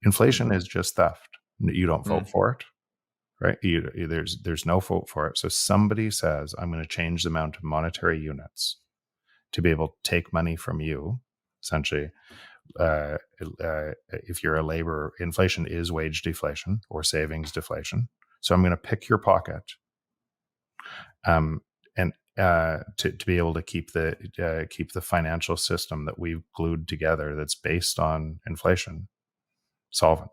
Inflation is just theft. You don't vote Mm. for it, right? There's no vote for it. So somebody says, I'm going to change the amount of monetary units to be able to take money from you, essentially. If you're a labor, inflation is wage deflation or savings deflation. So I'm going to pick your pocket, and to be able to keep the financial system that we've glued together, that's based on inflation, solvent.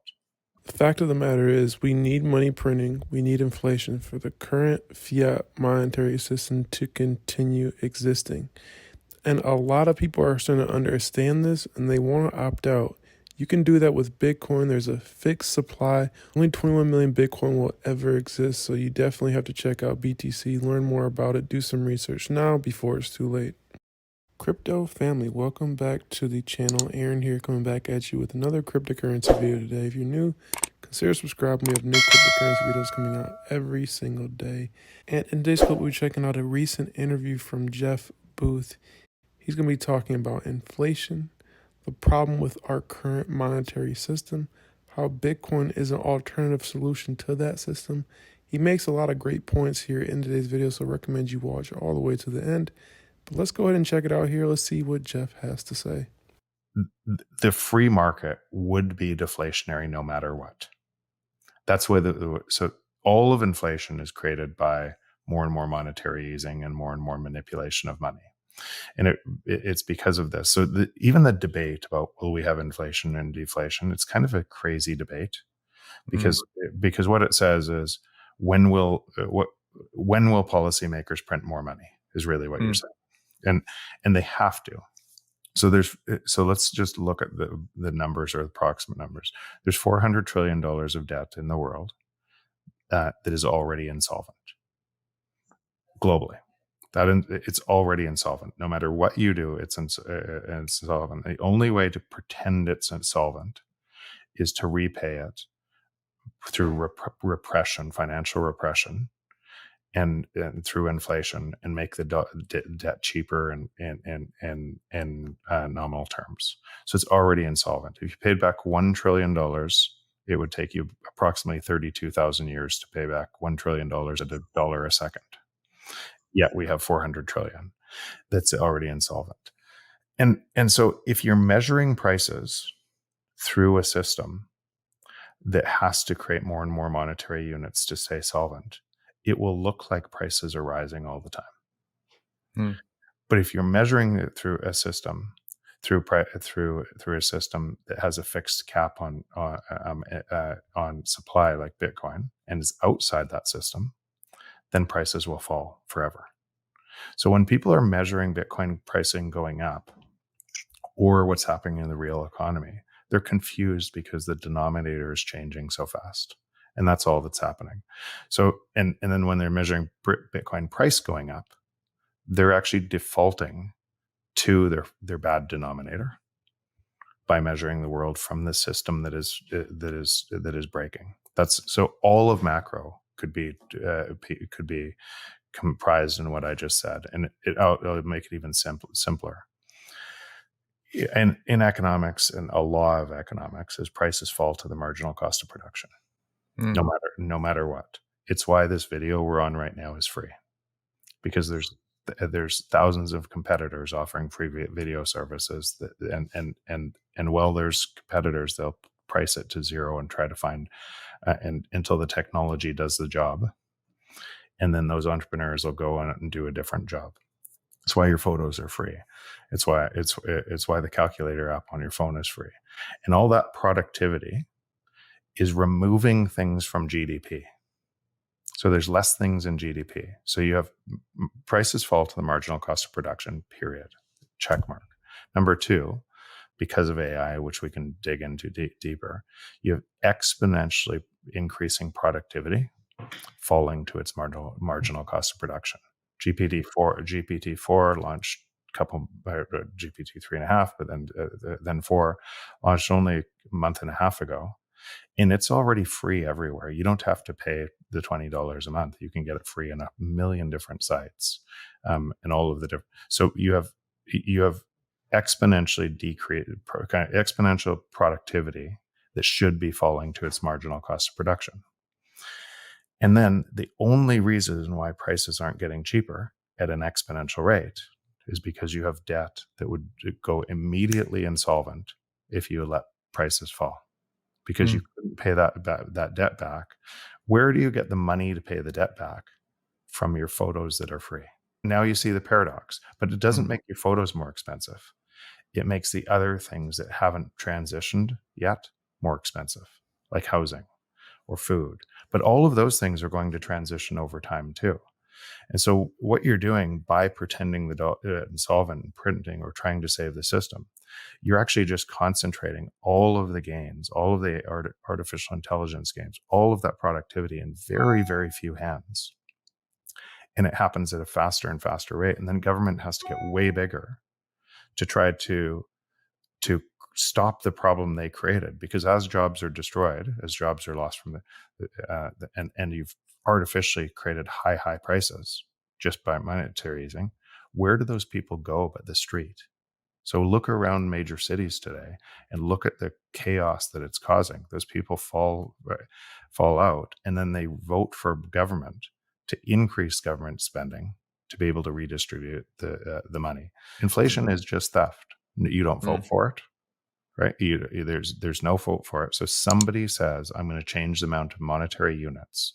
The fact of the matter is, we need money printing, we need inflation for the current fiat monetary system to continue existing. And a lot of people are starting to understand this and they want to opt out. You can do that with Bitcoin. There's a fixed supply. Only 21 million Bitcoin will ever exist. So you definitely have to check out BTC, learn more about it, do some research now before it's too late. Crypto family, welcome back to the channel. Aaron here, coming back at you with another cryptocurrency video today. If you're new, consider subscribing. We have new cryptocurrency videos coming out every single day. And in today's clip, we're checking out a recent interview from Jeff Booth. He's going to be talking about inflation, the problem with our current monetary system, how Bitcoin is an alternative solution to that system. He makes a lot of great points here in today's video, so I recommend you watch all the way to the end. But let's go ahead and check it out here. Let's see what Jeff has to say. The free market would be deflationary no matter what. That's why so all of inflation is created by more and more monetary easing and more manipulation of money. And it's because of this. So even the debate about will we have inflation and deflation, it's kind of a crazy debate, because what it says is when will policymakers print more money is really what you're saying, and they have to. So let's just look at the numbers, or approximate numbers. There's $400 trillion of debt in the world that is already insolvent globally. It's already insolvent. No matter what you do, it's insolvent. The only way to pretend it's insolvent is to repay it through repression, financial repression, and through inflation, and make the debt cheaper in nominal terms. So it's already insolvent. If you paid back $1 trillion, it would take you approximately 32,000 years to pay back $1 trillion at $1 a second. Yet we have 400 trillion that's already insolvent. And so if you're measuring prices through a system that has to create more and more monetary units to stay solvent, it will look like prices are rising all the time. But if you're measuring it through a system, through a system that has a fixed cap on supply, like Bitcoin, and is outside that system, then prices will fall forever. So when people are measuring Bitcoin pricing going up, or what's happening in the real economy, they're confused because the denominator is changing so fast. And that's all that's happening. So, and then when they're measuring Bitcoin price going up, they're actually defaulting to their bad denominator by measuring the world from the system that is breaking. That's so all of macro could be comprised in what I just said, and it'll make it even simpler. And in economics, and a law of economics is prices fall to the marginal cost of production, no matter what. It's why this video we're on right now is free, because there's thousands of competitors offering free video services and while there's competitors, they'll price it to zero and try to find and until the technology does the job, and then those entrepreneurs will go on and do a different job. It's why your photos are free. It's why the calculator app on your phone is free, and all that productivity is removing things from GDP. So there's less things in GDP. So you have prices fall to the marginal cost of production, period. Check mark. Number two, because of AI, which we can dig into deeper, you have exponentially increasing productivity falling to its marginal cost of production. GPT-4 launched GPT 3.5, but then 4 launched only a month and a half ago. And it's already free everywhere. You don't have to pay the $20 a month. You can get it free on a million different sites, and all of the different. So you have exponentially exponential productivity that should be falling to its marginal cost of production. And then the only reason why prices aren't getting cheaper at an exponential rate is because you have debt that would go immediately insolvent if you let prices fall, because you couldn't pay that debt back. Where do you get the money to pay the debt back? From your photos that are free. Now you see the paradox, but it doesn't make your photos more expensive. It makes the other things that haven't transitioned yet more expensive, like housing or food. But all of those things are going to transition over time too. And so what you're doing by pretending the insolvent and printing or trying to save the system, you're actually just concentrating all of the gains, all of the artificial intelligence gains, all of that productivity in very, very few hands. And it happens at a faster and faster rate. And then government has to get way bigger to try to stop the problem they created. Because as jobs are destroyed, as jobs are lost from and you've artificially created high prices just by monetary easing, where do those people go but the street? So look around major cities today and look at the chaos that it's causing. Those people fall out, and then they vote for government to increase government spending to be able to redistribute the money. Inflation is just theft. You don't vote for it, right? There's no vote for it. So somebody says, I'm going to change the amount of monetary units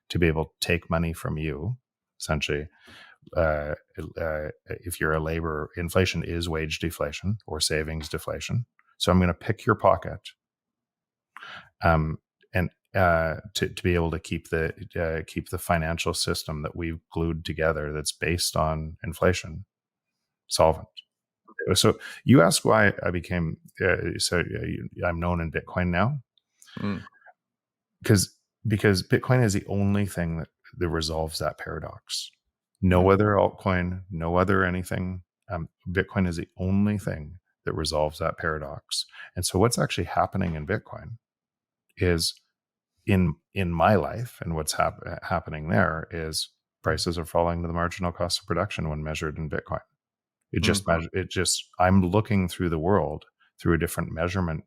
to be able to take money from you, essentially. If you're a labor, inflation is wage deflation or savings deflation. So I'm going to pick your pocket, and to be able to keep the financial system that we've glued together, that's based on inflation, solvent. So you ask why I became I'm known in Bitcoin now, because Bitcoin is the only thing that resolves that paradox. No other altcoin, no other anything. Bitcoin is the only thing that resolves that paradox. And so what's actually happening in Bitcoin is in my life, and what's happening there is prices are falling to the marginal cost of production when measured in Bitcoin. I'm looking through the world through a different measurement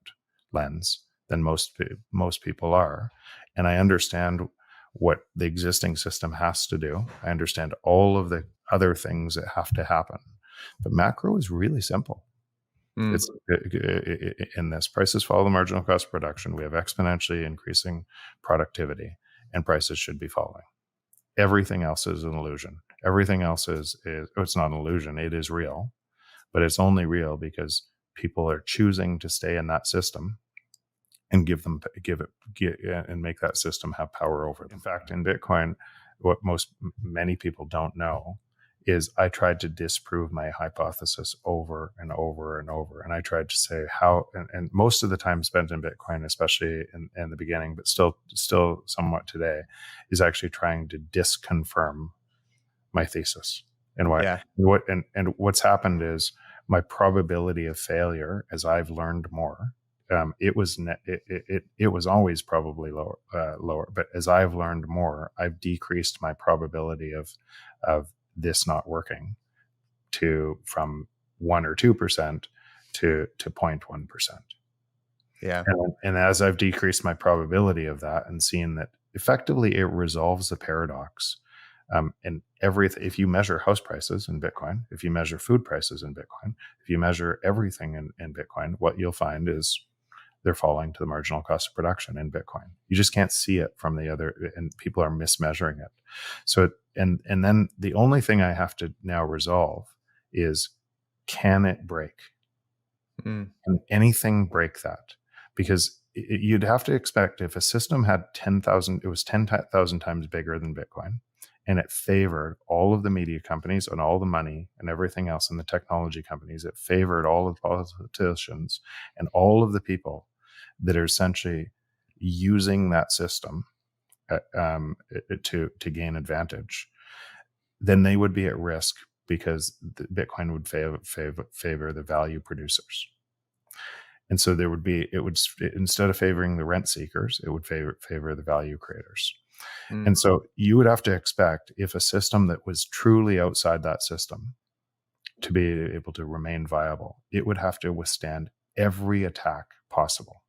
lens than most people are. And I understand what the existing system has to do. I understand all of the other things that have to happen. But macro is really simple. It's in this: prices follow the marginal cost of production. We have exponentially increasing productivity, and prices should be falling. Everything else is an illusion. Everything else it's not an illusion. It is real, but it's only real because people are choosing to stay in that system and and make that system have power over them. In fact, in Bitcoin, what many people don't know is I tried to disprove my hypothesis over and over and over. And I tried to say how, and most of the time spent in Bitcoin, especially in the beginning, but still somewhat today, is actually trying to disconfirm my thesis. And what's happened is my probability of failure, as I've learned more, it was always probably lower, but as I've learned more, I've decreased my probability of this not working from 1 or 2% to 0.1%. Yeah. And as I've decreased my probability of that and seen that effectively it resolves the paradox, and if you measure house prices in Bitcoin, if you measure food prices in Bitcoin, if you measure everything in Bitcoin, what you'll find is they're falling to the marginal cost of production in Bitcoin. You just can't see it from the other, and people are mismeasuring it. So, and then the only thing I have to now resolve is, can it break? Can anything break that? Because you'd have to expect, if a system had 10,000, it was 10,000 times bigger than Bitcoin, and it favored all of the media companies and all the money and everything else in the technology companies. It favored all of the politicians and all of the people that are essentially using that system to gain advantage. Then they would be at risk, because Bitcoin would favor the value producers. And so instead of favoring the rent seekers, it would favor the value creators. And so you would have to expect, if a system that was truly outside that system to be able to remain viable, it would have to withstand every attack possible.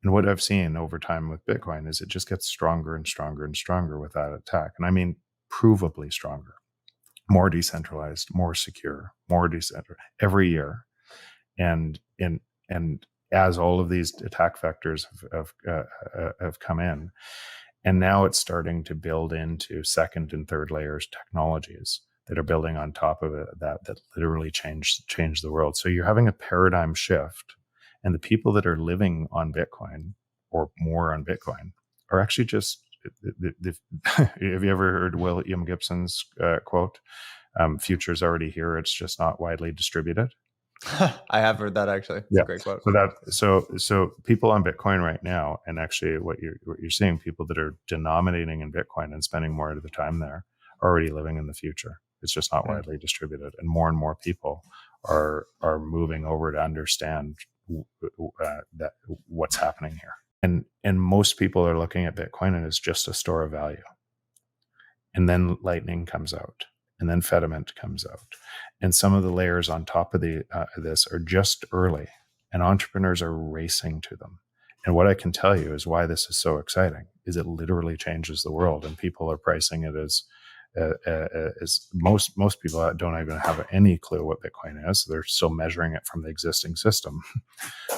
And what I've seen over time with Bitcoin is it just gets stronger and stronger and stronger with that attack. And I mean, provably stronger, more decentralized, more secure, more decentralized every year. And as all of these attack vectors have come in, and now it's starting to build into second and third layers technologies that are building on top of it that literally change the world. So you're having a paradigm shift, and the people that are living on Bitcoin or more on Bitcoin are actually just. Have you ever heard William Gibson's quote? Future's already here; it's just not widely distributed. I have heard that actually. It's a great quote. So people on Bitcoin right now, and actually what you're seeing, people that are denominating in Bitcoin and spending more of the time there, are already living in the future. It's just not widely distributed, and more people are moving over to understand that what's happening here. And most people are looking at Bitcoin as just a store of value. And then Lightning comes out, and then Fediment comes out, and some of the layers on top of this are just early, and entrepreneurs are racing to them. And what I can tell you is why this is so exciting is it literally changes the world, and people are pricing it as most people don't even have any clue what Bitcoin is. They're still measuring it from the existing system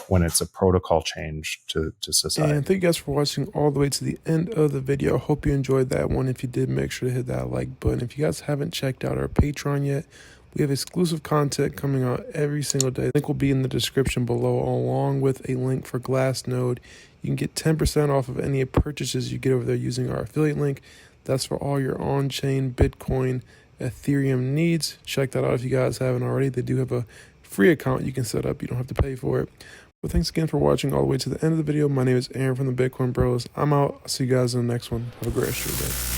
when it's a protocol change to society. And thank you guys for watching all the way to the end of the video. Hope you enjoyed that one. If you did, make sure to hit that like button. If you guys haven't checked out our Patreon yet, we have exclusive content coming out every single day. The link will be in the description below, along with a link for Glassnode. You can get 10% off of any purchases you get over there using our affiliate link. That's for all your on-chain Bitcoin, Ethereum needs. Check that out if you guys haven't already. They do have a free account you can set up. You don't have to pay for it. But thanks again for watching all the way to the end of the video. My name is Aaron from the Bitcoin Bros. I'm out. I'll see you guys in the next one. Have a great rest of your day.